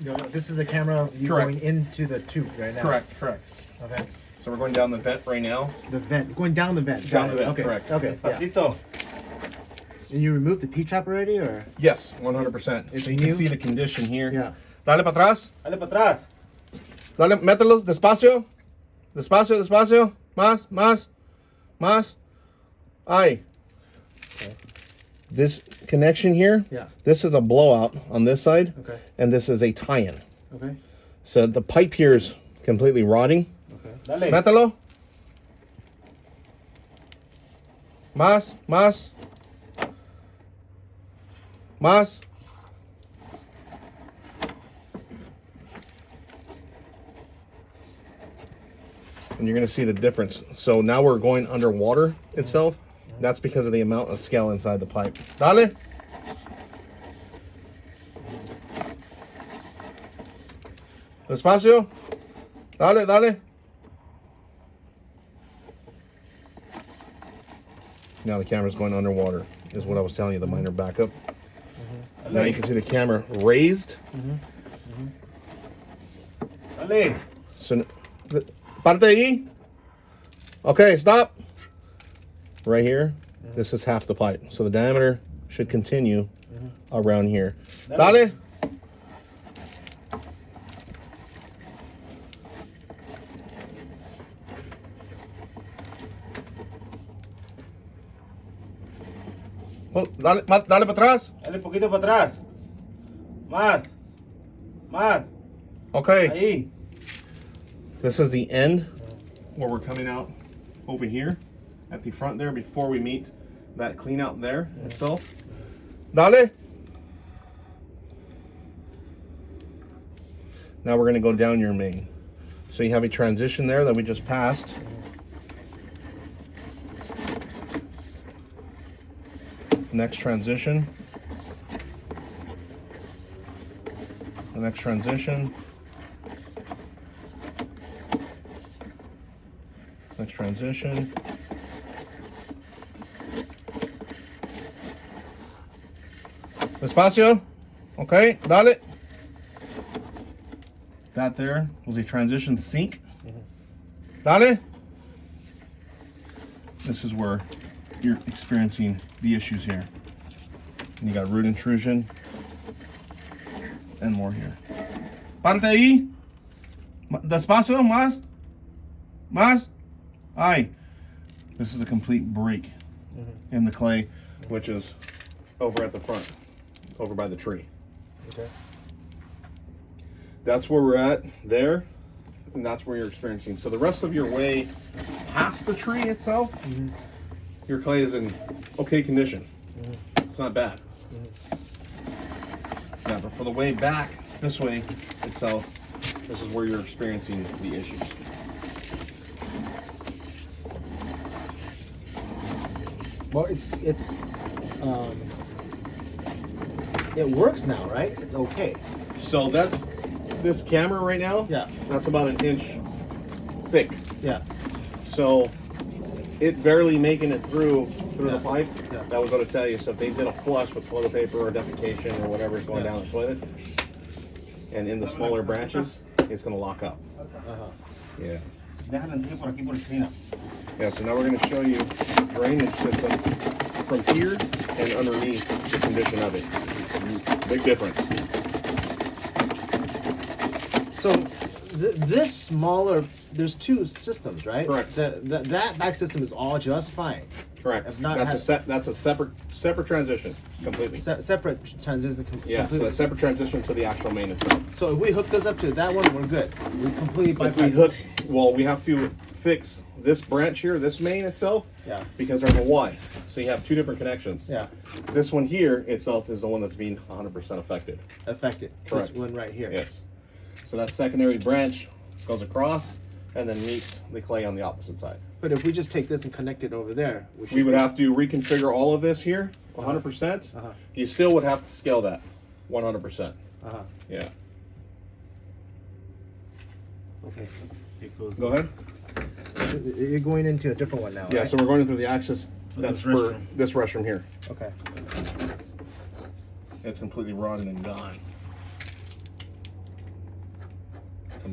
This is the camera of you Correct. going into the tube right now. Correct. Okay. So we're going down the vent right now. The vent. Going down the vent. Down Got the it. vent, Okay. correct. Okay. Yeah. Despacito. And you removed the P-trap already, or? Yes, 100%. It's So you can new? see the condition here. Yeah. Dale para atrás. Dale para atrás. Dale, mételo despacio. Despacio, despacio. Más, más, más. Ahí. Okay. This connection here, Yeah. this is a blowout on this side, Okay. and this is a tie-in. Okay. So the pipe here is completely rotting. Okay. Dale. Mételo. Más, más. Más. And you're going to see the difference. So now we're going underwater itself. That's because of the amount of scale inside the pipe. Dale. Despacio. Dale, dale. Now the camera's going underwater, is what I was telling you, the minor backup. Now you can see the camera raised. Dale. So, parte ahí. Okay, stop. Right here, this is half the pipe. So the diameter should continue around here. Dale. Oh, dale, dale para atrás. Dale un poquito para atrás. Más. Más. Okay. Ahí. This is the end where we're coming out over here at the front there before we meet that clean out there itself. Dale. Now we're going to go down your main. So you have a transition there that we just passed. Next transition. The next transition. Next transition. Despacio. Okay, dale. That there was a transition sink. Dale. This is where you're experiencing the issues here. And you got root intrusion and more here. Parte ahí. Despacio, más. Más. Aye. This is a complete break in the clay, which is over at the front, over by the tree. Okay. That's where we're at there, and that's where you're experiencing. So the rest of your way past the tree itself, your clay is in okay condition. It's not bad. Yeah, but for the way back this way itself, this is where you're experiencing the issues. Well, it works now, right? It's okay. So that's this camera right now. Yeah. That's about an inch thick. Yeah. So it barely making it through Yeah. the pipe. Yeah. That was going to tell you. So if they did a flush with toilet paper or defecation or whatever is going Yeah. down the toilet, and in the smaller branches, it's going to lock up. Uh-huh. Yeah. Déjala entrar por aquí por esquina. Yeah. So now we're going to show you the drainage system from here and underneath the condition of it. Big difference. So this smaller, there's two systems, right? Correct. That back system is all just fine. Correct. If not That's a separate transition completely. Separate transition. Yeah. So completely. a separate transition to the actual main itself. So if we hook this up to that one, we're good. We completely If we bypass hook, this. well, we have to fix this branch here, this main itself, Yeah. because there's a Y. So you have two different connections. Yeah. This one here itself is the one that's being 100% affected. Affected. Correct. This one right here. Yes. So that secondary branch goes across and then meets the clay on the opposite side. But if we just take this and connect it over there, We would have to reconfigure all of this here 100%. Uh-huh. You still would have to scale that 100%. Uh-huh. Yeah. Okay. It goes. Go ahead. You're going into a different one now. Yeah, right? so we're going through the axis. That's this for restroom. this restroom here. Okay. It's completely rotted and gone.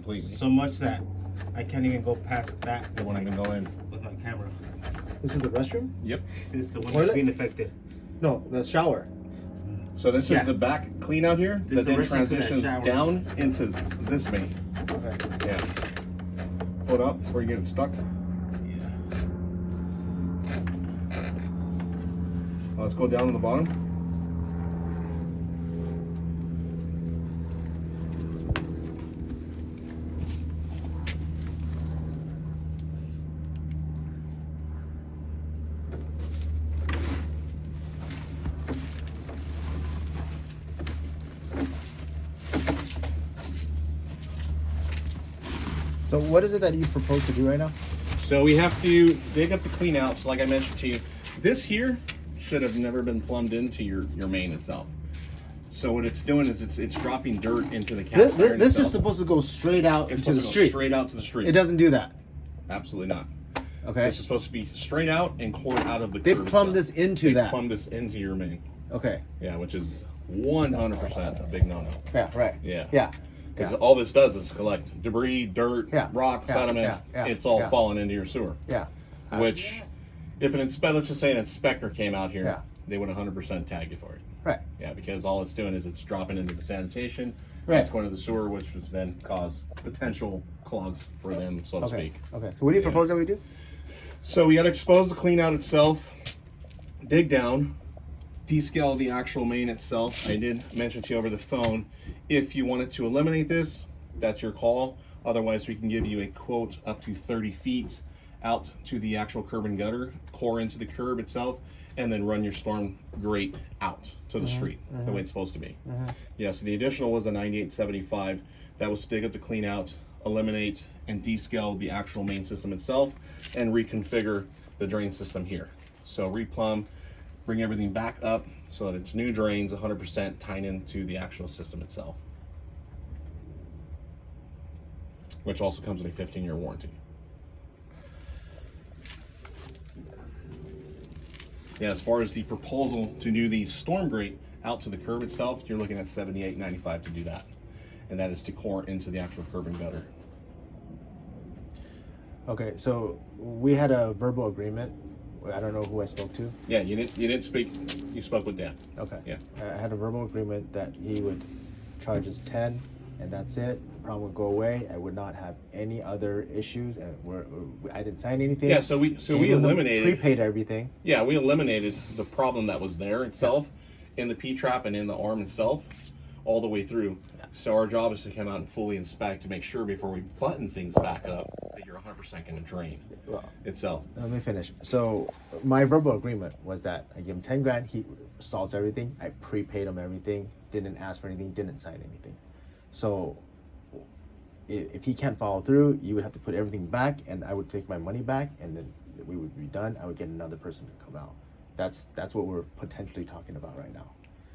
completely. So much that I can't even go past that It won't even go in. with my camera. This is the restroom? Yep. This is the one Toilet? that's being affected. No, the shower. So this Yeah. is the back clean out here This that then is the restroom to that transitions shower. down into this main. Okay. Yeah. Hold up before you get it stuck. Yeah. Let's go down to the bottom. So what is it that you propose to do right now? So we have to dig up the clean out. So like I mentioned to you, this here should have never been plumbed into your main itself. So what it's doing is it's dropping dirt into the cast iron This is itself. supposed to go straight out It's into the supposed to go street. straight out to the street. It doesn't do that. Absolutely not. Okay. This is supposed to be straight out and poured out of the They curb plumbed itself. this into They that. plumbed this into your main. Okay. Yeah, which is 100% a big no-no. Yeah. Right. Yeah. Yeah. Because Yeah. all this does is collect debris, dirt, Yeah, rock, yeah, sediment. yeah, It's all yeah. falling into your sewer. Yeah. Which, if an inspector, let's just say an inspector came out here, Yeah. they would 100% tag you for it. Right. Yeah, because all it's doing is it's dropping into the sanitation. Right. It's going to the sewer, which would then cause potential clogs for them, so to Okay. speak. Okay. So what do you Yeah. propose that we do? So we got to expose the clean out itself, dig down, descale the actual main itself. I did mention to you over the phone, if you wanted to eliminate this, that's your call. Otherwise, we can give you a quote up to 30 feet out to the actual curb and gutter, core into the curb itself, and then run your storm grate out to the street the way it's supposed to be. Yes, the additional was a 9875. That was to dig up the clean out, eliminate and descale the actual main system itself, and reconfigure the drain system here. So replumb, bring everything back up so that it's new drains 100% tying into the actual system itself, which also comes with a 15-year warranty. Yeah, as far as the proposal to do the storm grate out to the curb itself, you're looking at $78.95 to do that, and that is to core into the actual curb and gutter. Okay. So we had a verbal agreement. I don't know who I spoke to. Yeah, you didn't speak. You spoke with Dan. Okay. Yeah. I had a verbal agreement that he would charge us 10, and that's it. The problem would go away. I would not have any other issues, and I didn't sign anything. Yeah, so we Even though eliminated. prepaid everything. Yeah, we eliminated the problem that was there itself in the P-trap and in the arm itself all the way through. So our job is to come out and fully inspect to make sure before we button things back up that you're 100% going to drain Well, itself. let me finish. So my verbal agreement was that I give him 10 grand. He solves everything. I prepaid him everything. Didn't ask for anything. Didn't sign anything. So if he can't follow through, you would have to put everything back, and I would take my money back, and then we would be done. I would get another person to come out. That's what we're potentially talking about right now.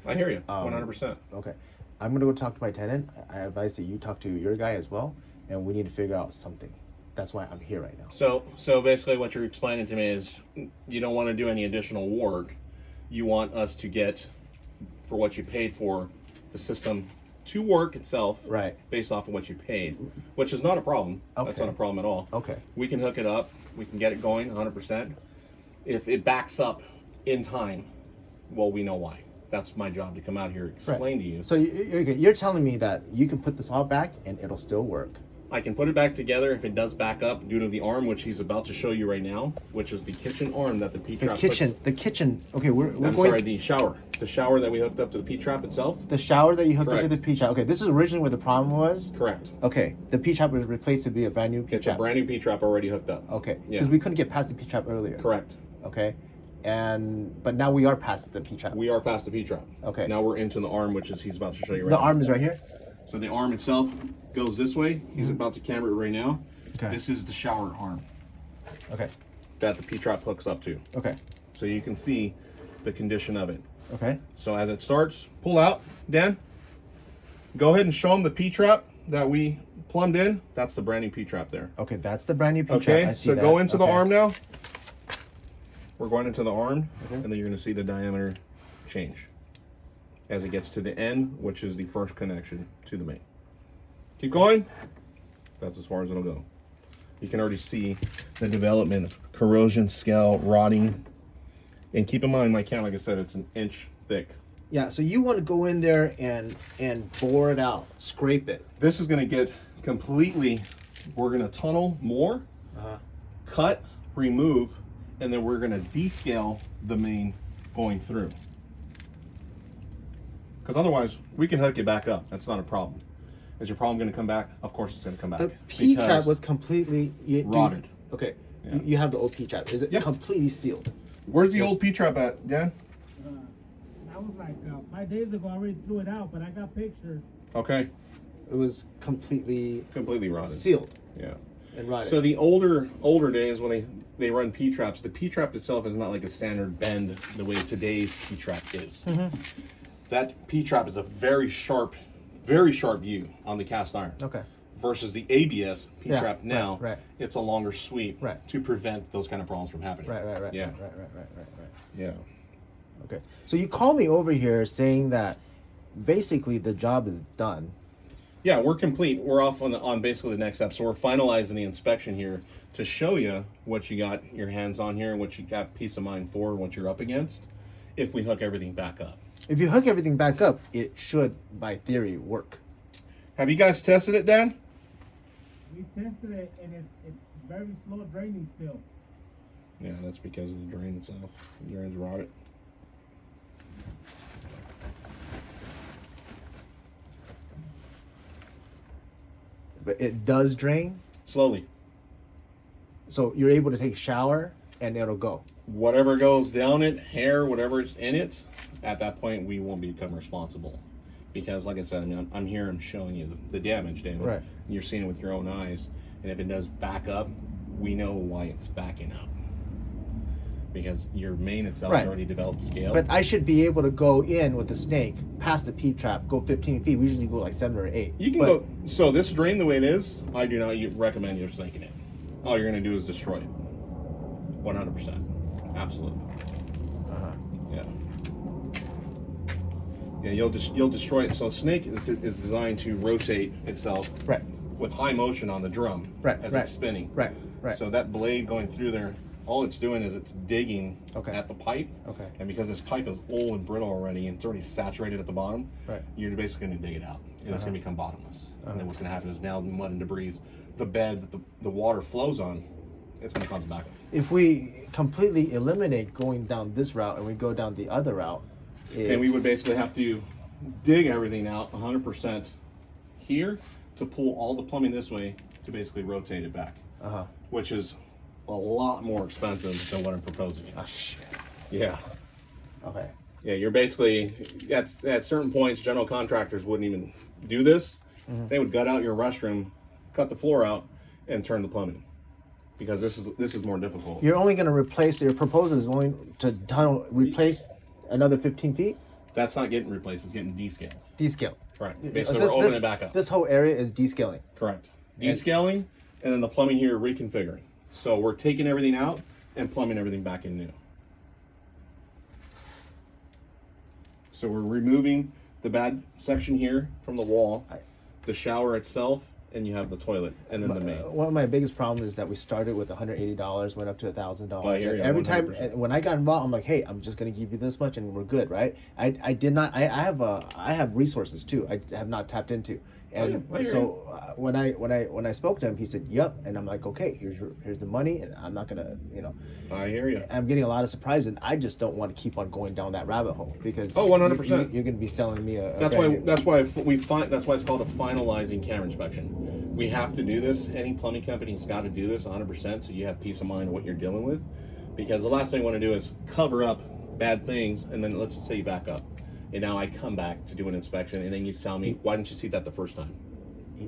I hear you, 100%. Okay. I'm gonna go talk to my tenant. I advise that you talk to your guy as well, and we need to figure out something. That's why I'm here right now. So basically what you're explaining to me is you don't want to do any additional work. You want us to get, for what you paid for, the system to work itself, Right. based off of what you paid, which is not a problem. That's Okay. not a problem at all. Okay. We can hook it up. We can get it going 100%. If it backs up in time, well, we know why. That's my job to come out here, explain to you. So you're telling me that you can put this all back and it'll still work. I can put it back together if it does back up due to the arm, which he's about to show you right now, which is the kitchen arm that the P-trap The kitchen. Okay, we're I'm going. sorry, the shower that we hooked up to the P-trap itself. The shower that you hooked Correct. into the P-trap. Okay, this is originally where the problem was. Correct. Okay, the P-trap was replaced to be a brand new P-trap. It's a brand new P-trap already hooked up. Okay, Yeah. because we couldn't get past the P-trap earlier. Correct. Okay, but now we are past the P-trap. We are past the P-trap. Okay. Now we're into the arm, which is he's about to show you right The now. arm is right here. So the arm itself goes this way. He's about to camera it right now. Okay. This is the shower arm Okay. that the P-trap hooks up to. Okay. So you can see the condition of it. Okay. So as it starts, pull out, Dan. Go ahead and show him the P-trap that we plumbed in. That's the brand new P-trap there. Okay, that's the brand new P-trap. Okay, I see so that. go into the Okay. arm now. We're going into the arm, Okay. and then you're going to see the diameter change as it gets to the end, which is the first connection to the main. Keep going. That's as far as it'll go. You can already see the development of corrosion, scale, rotting. And keep in mind, my can, like I said, it's an inch thick. Yeah, so you want to go in there and bore it out, scrape it. This is going to get completely, we're going to tunnel more, cut, remove, and then we're going to descale the main going through. Because otherwise, we can hook it back up. That's not a problem. Is your problem going to come back? Of course it's going to come back. The P-trap Because was completely rotted. Okay, Yeah. you have the old P-trap. Is it Yeah. completely sealed? Where's the old P-trap at, Dan? I was like 5 days ago. I already threw it out, but I got pictures. Okay, It was completely completely rotted. sealed Yeah. and rotted. So the older days when they run P-traps, the P-trap itself is not like a standard bend the way today's P-trap is. That P-trap is a very sharp U on the cast iron. Okay. Versus the ABS P-trap right, now, right. it's a longer sweep Right. to prevent those kind of problems from happening. Right. Yeah. Right. Yeah. Okay. So you call me over here saying that basically the job is done. Yeah, we're complete. We're off on basically the next step. So we're finalizing the inspection here to show you what you got your hands on here and what you got peace of mind for and what you're up against if we hook everything back up. If you hook everything back up, it should, by theory, work. Have you guys tested it, Dan? We tested it, and it's very slow draining still. Yeah, that's because of the drain itself. The drain's rotted. But it does drain, Slowly. so you're able to take a shower and it'll go. Whatever goes down it, hair, whatever's in it, at that point we won't become responsible. Because like I said, I mean, I'm here, I'm showing you the damage, David. Right. You're seeing it with your own eyes. And if it does back up, we know why it's backing up. Because your main itself has Right. already developed scale. But I should be able to go in with the snake, past the P-trap, go 15 feet. We usually go like 7 or 8. You can But- go. So this drain the way it is, I do not recommend you snaking it. All you're going to do is destroy it. 100%. Absolutely. Uh-huh. Yeah. Yeah, you'll destroy it. So a snake is designed to rotate itself Right. with high motion on the drum Right, as right. it's spinning. Right. Right. So that blade going through there, all it's doing is it's digging Okay. at the pipe. Okay. And because this pipe is old and brittle already and it's already saturated at the bottom, Right. you're basically going to dig it out. And it's going to become bottomless. And Uh-huh. then what's going to happen is now the mud and debris, the bed that the water flows on, it's going to cause a backup. If we completely eliminate going down this route and we go down the other route, And we would basically have to dig everything out 100% here to pull all the plumbing this way to basically rotate it back, uh-huh. which is a lot more expensive than what I'm proposing. Oh, shit. Yeah. Okay. Yeah, you're basically, at certain points, general contractors wouldn't even do this. They would gut out your restroom, cut the floor out, and turn the plumbing. Because this is more difficult. You're only going to replace, your proposal is only to replace another 15 feet? That's not getting replaced, it's getting descaled. Descale. Correct. Basically, we're opening it back up. This whole area is descaling. Correct. Descaling, and then the plumbing here reconfiguring. So we're taking everything out and plumbing everything back in new. So we're removing the bad section here from the wall, the shower itself, and you have the toilet, and then the main. One of my biggest problems is that we started with $180, went up to I $1,000. hear you, Every time 100%. when I got involved, I'm like, hey, I'm just gonna give you this much and we're good, right? I did not. I have resources too. I have not tapped into. And I hear so when I spoke to him, he said, "Yep," and I'm like, "Okay, here's the money," and I'm not gonna, I hear you. I'm getting a lot of surprises, and I just don't want to keep on going down that rabbit hole because 100%. you're gonna be selling me a That's brand why new- that's why it's called a finalizing camera inspection. We have to do this. Any plumbing company's got to do this 100%, so you have peace of mind of what you're dealing with. Because the last thing I want to do is cover up bad things, and then let's just say you back up, and now I come back to do an inspection, and then you tell me, why didn't you see that the first time?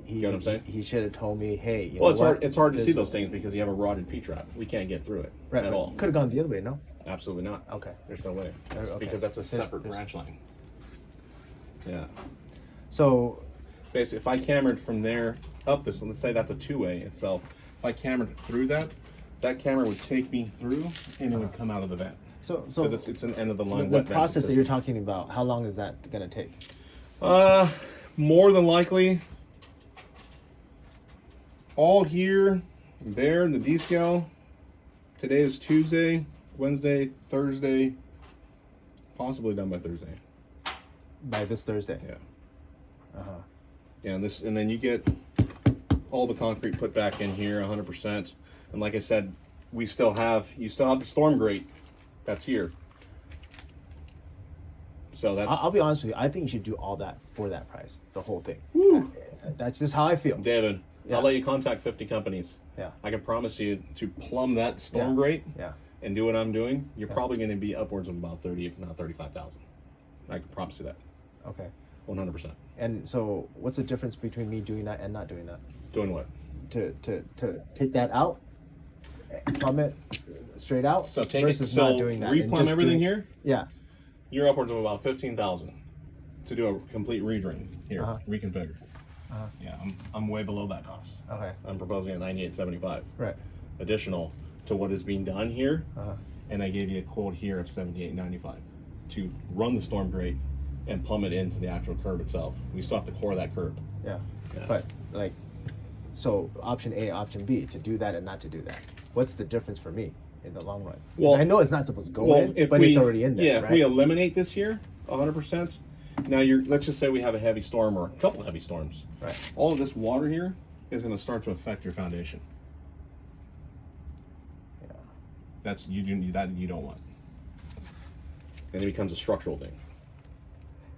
He, know what I'm saying? He should have told me, hey, you Well, know it's hard to see There's- those things because you have a rotted P-trap. We can't get through it at all. Could have gone the other way, no? Absolutely not. Okay. There's no way. Okay. Because that's a There's- separate branch line. Yeah. So Basically, if I cambered from there up this, let's say that's a two-way itself. If I cambered through that, that camera would take me through, and it would come out of the vent. So Because it's an end of the line. the wet vent process that you're system. talking about, how long is that going to take? More than likely, all here, there, the D-scale. Today is Tuesday, Wednesday, Thursday, possibly done by Thursday. By this Thursday. Yeah. Uh-huh. Yeah, and then you get all the concrete put back in here 100%. And like I said, you still have the storm grate that's here. So that's I'll be honest with you. I think you should do all that for that price, the whole thing. That's just how I feel. David, Yeah. I'll let you contact 50 companies. Yeah. I can promise you to plumb that storm Yeah. grate Yeah. and do what I'm doing, you're probably going to be upwards of about 30, if not 35,000. I can promise you that, Okay. 100%. And so, what's the difference between me doing that and not doing that? Doing what? To take that out, plumb it straight out, So take versus it, so not doing that. and replumb just everything doing- here. Yeah. You're upwards of about 15,000 to do a complete redrain here, Uh-huh. reconfigure. Uh-huh. Yeah, I'm way below that cost. Okay. I'm proposing at 98.75 Right. additional to what is being done here, Uh-huh. and I gave you a quote here of 78.95 to run the storm grate and plumb it into the actual curb itself. We still have to core that curb. Yeah. Yeah. But like, so option A, option B, to do that and not to do that. What's the difference for me in the long run? 'Cause Well- I know it's not supposed to go in, if but we, it's already in there. Yeah, right? if we eliminate this here 100%, now let's just say we have a heavy storm or a couple of heavy storms. Right. All of this water here is going to start to affect your foundation. Yeah. That you don't want. And it becomes a structural thing.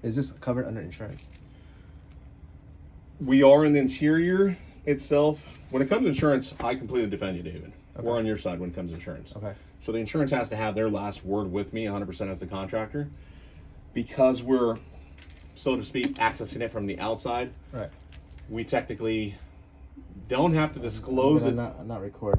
Is this covered under insurance? We are in the interior itself. When it comes to insurance, I completely defend you, David. We're on your side when it comes to insurance. Okay. So the insurance has to have their last word with me 100% as the contractor, because we're, so to speak, accessing it from the outside. Right. We technically don't have to disclose it. I'm not recording.